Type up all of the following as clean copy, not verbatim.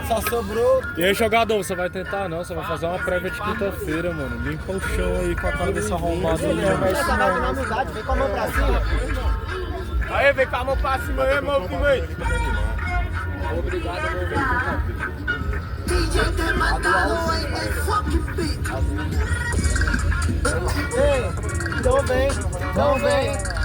Só sobrou. E aí, jogador, você vai tentar não? Você vai fazer uma prévia de quinta-feira, mano. Limpa o chão aí com a cara desse arrombado aí. Essa vai na amizade, vem com a mão pra cima. Aí, vem com a mão pra cima aí, meu filho aí. Obrigado, meu velho. DJ tem matado em my fucking beat. Então vem.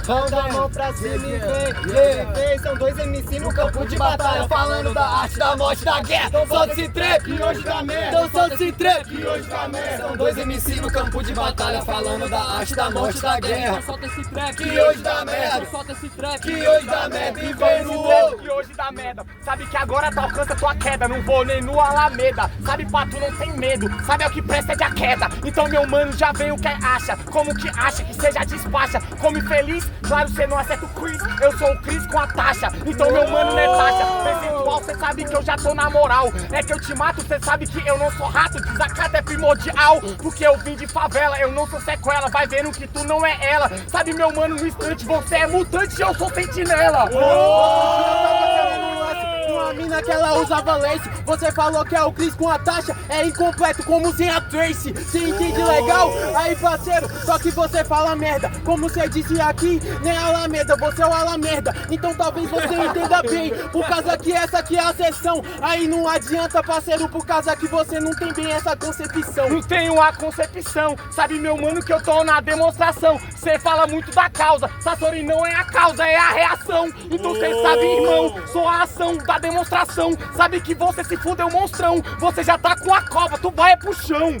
Vamos dar a mão pra cima e vem. São dois MC no campo de batalha, falando da arte, da morte, da guerra. Então solta esse trap, que hoje dá merda. Então solta esse trap, que hoje dá merda. São dois MC no campo de batalha, falando da arte, da morte, da guerra. Solta esse trap, Que hoje dá merda. solta esse trap, Que hoje dá merda. E vem no Trap que hoje dá merda. Sabe que agora tu alcança tua queda. Não vou nem no Alameda. Sabe, pato não tem medo. Sabe, é o que presta é de a queda. Então, meu mano, já vem o que acha. Como que acha que seja despacha? Come feliz, claro, cê não acerta o Chris. Eu sou o Chris com a taxa. Então, meu mano, não é taxa. Percentual, cê sabe que eu já tô na moral. É que eu te mato, cê sabe que eu não sou rato. Desacato é primordial. Porque eu vim de favela, eu não sou sequela. Vai vendo que tu não é ela. Sabe, meu mano, no instante você é mutante e eu sou sentinela. Uma mina que ela usava lace. Você falou que é o Chris com a taxa. É incompleto como sem a Tracy. Cê entende legal? Aí parceiro, só que você fala merda. Como você disse aqui, nem Alameda, você é o Alamerda. Então talvez você entenda bem. Por causa que essa aqui é a sessão. Aí não adianta parceiro, por causa que você não tem bem essa concepção. Não tenho a concepção, sabe meu mano que eu tô na demonstração. Cê fala muito da causa, Sassori não é a causa, é a reação. Então cê sabe, irmão, sou a ação da demonstração. Sabe que você se fudeu monstrão, você já tá com a cova, tu vai é pro chão.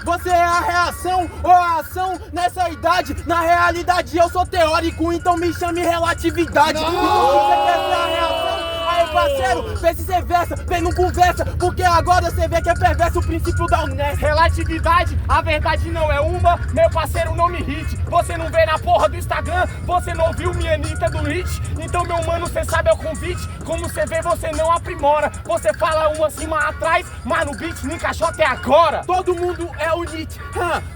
Você é a reação ou a ação nessa idade? Na realidade eu sou teórico, então me chame relatividade. Então você quer ser a reação? Aí parceiro, vê se cê versa, vê não conversa. Porque agora cê vê que é perverso o princípio da Unesp. Relatividade, a verdade não é uma, meu parceiro não me hit. Você não vê na porra do Instagram, você não viu minha Anitta do hit. Então meu mano, cê sabe é o convite. Como cê vê, você não aprimora. Você fala uma acima atrás, mas no beat não encaixou até agora. Todo mundo é o Nietzsche,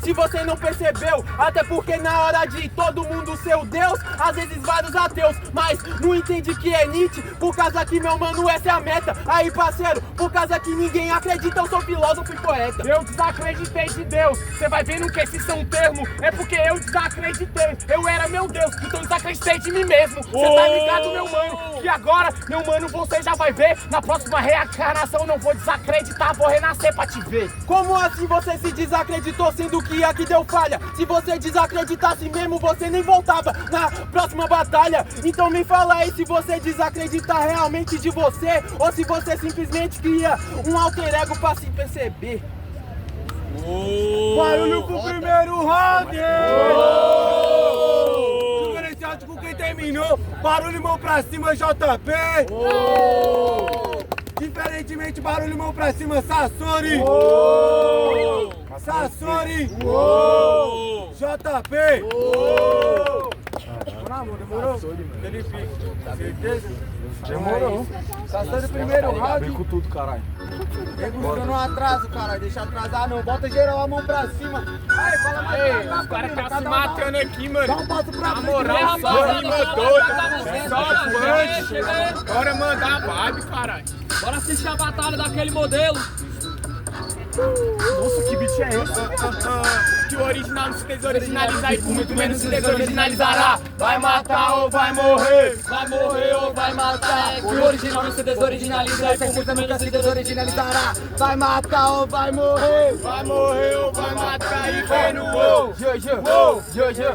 se você não percebeu. Até porque na hora de todo mundo ser o Deus, às vezes vários ateus, mas não entende que é Nietzsche. Por causa que meu mano, essa é a meta. Aí parceiro, por causa que ninguém acredita, eu sou filósofo e poeta. Eu desacreditei de Deus, cê vai vendo que esses são termos. É porque eu desacreditei, eu era meu Deus, então desacreditei de mim mesmo. Cê tá ligado, meu mano, que agora, meu mano, você já vai ver. Na próxima reencarnação não vou desacreditar, vou renascer pra te ver. Como assim você se desacreditou, sendo que aqui deu falha? Se você desacreditasse mesmo, você nem voltava na próxima batalha. Então me fala aí se você desacreditar realmente de você, ou se você simplesmente cria um alter ego pra se perceber. Barulho pro primeiro round! Diferenciado com quem terminou, barulho mão pra cima, JP! Diferentemente, barulho mão pra cima, Sassori! Sassori! JP! Demorou? Felipe, certeza? Demorou. Sassori primeiro round. Vem com tudo, caralho. Vem buscando um atraso, caralho. Deixa atrasar não. Bota geral a mão pra cima. Aí, fala mais pra cá, Os caras família. tá se matando aqui, mano. Dá um passo pra Na frente. moral, só rima doida, só punch. chega aí. Bora mandar a vibe, caralho. Bora assistir a batalha daquele modelo. Nossa, que beat é esse? Que o original não se desoriginaliza e por muito menos se desoriginalizará. Vai matar ou vai morrer? Vai morrer ou vai matar? Que o original não se desoriginaliza e por muito menos se desoriginalizará. Vai matar ou vai morrer? Vai morrer ou vai matar e vem no gol.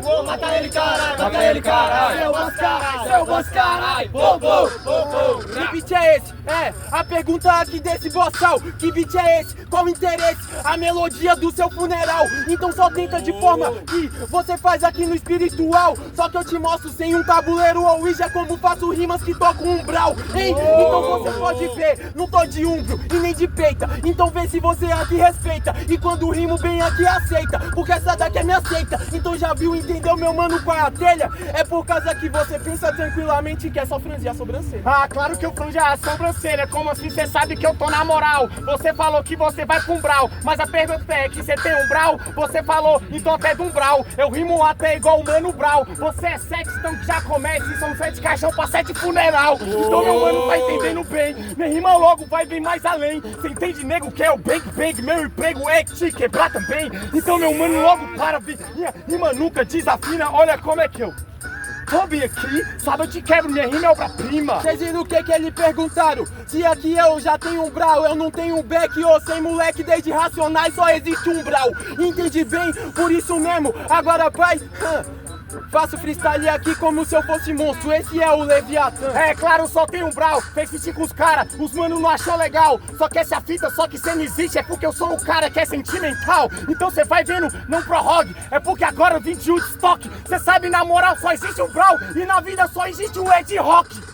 Vou matar ele, caralho. Mata ele, caralho. Seu boss, caralho. Seu boss, caralho. Vou. Que beat é esse? É, a pergunta aqui desse bossal. Que beat é esse? Qual o interesse? A melodia do seu funeral. Então só tenta de forma que você faz aqui no espiritual. Só que eu te mostro sem um tabuleiro ou Ouija como faço rimas que tocam umbral, hein? Então você pode ver, não tô de umbro e nem de peita. Então vê se você aqui respeita. E quando rimo bem aqui aceita, porque essa daqui é minha seita. Então já viu, entendeu, meu mano, qual é a telha? É por causa que você pensa tranquilamente que é só franzir a sobrancelha. Ah, claro que eu franjo a sobrancelha. Como assim cê sabe que eu tô na moral? Você falou que você vai com brau, mas a pergunta é que cê tem um brau? Você falou, então até de um brau. Eu rimo até igual o Mano Brau. Você é sete, então que já começa. E são 7 caixão pra 7 funeral. Então meu mano tá entendendo bem. Minha rima logo vai bem mais além. Cê entende, nego, que é o bang bang. Meu emprego é te quebrar também. Então meu mano logo para, minha rima nunca desafina. Olha como é que eu sobe aqui, sabe, eu te quebro, minha rima é obra-prima. Vocês viram o que eles perguntaram? Se aqui eu já tenho um brau, eu não tenho um back, ou sem moleque, desde Racionais só existe um brau. Entendi bem, por isso mesmo, agora pai, faço freestyle aqui como se eu fosse monstro, esse é o Leviatã. É claro, só tem um brau, fez feat com os cara, os mano não achou legal. Só que essa fita, só que cê não existe, é porque eu sou o cara que é sentimental. Então cê vai vendo, não prorrogue, é porque agora eu vim de Woodstock. Cê sabe, na moral, só existe um brau, e na vida só existe um Ed Rock.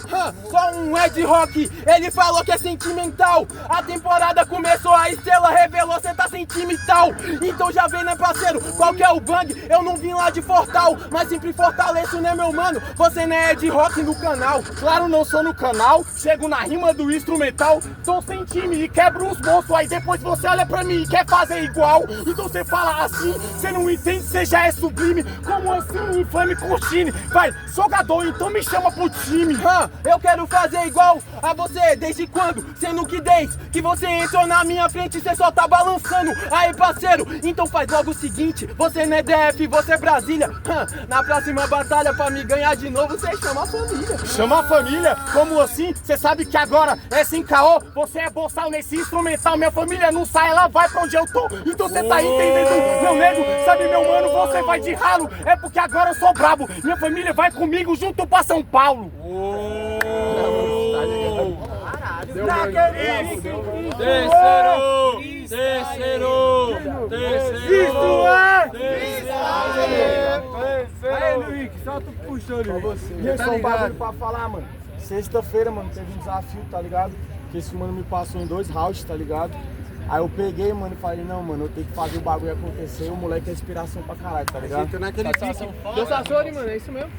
Só um Ed Rock, ele falou que é sentimental. A temporada começou, a estrela revelou, cê tá sentimental. Então já vem, né parceiro, qual que é o bang? Eu não vim lá de Fortal, mas sempre fortaleço, né meu mano? Você não é Ed Rock no canal. Claro, não sou no canal, chego na rima do instrumental. Tô sem time e quebro uns monstros, aí depois você olha pra mim e quer fazer igual. Então cê fala assim, cê não entende, cê já é sublime. Como assim, infame Curtine? Vai, jogador, então me chama pro time. Eu quero fazer igual a você, desde quando? Sendo que desde que você entrou na minha frente, você só tá balançando. Aí parceiro, então faz logo o seguinte, você não é DF, você é Brasília. Na próxima batalha pra me ganhar de novo, você chama a família. Chama a família? Como assim? Cê sabe que agora é sem caô, você é boçal nesse instrumental. Minha família não sai, ela vai pra onde eu tô. Então cê tá entendendo, meu nego? Sabe, meu mano, você vai de ralo. É porque agora eu sou brabo, minha família vai comigo junto pra São Paulo. Henrique, solta o puxão ali. E só um bagulho pra falar, mano. Sexta-feira, mano, teve um desafio, tá ligado? Que esse mano me passou em 2 rounds, tá ligado? Aí eu peguei, mano, e falei, não, mano, eu tenho que fazer o bagulho acontecer. O moleque é inspiração pra caralho, tá ligado? Naquele pique. Deus mano, é isso mesmo.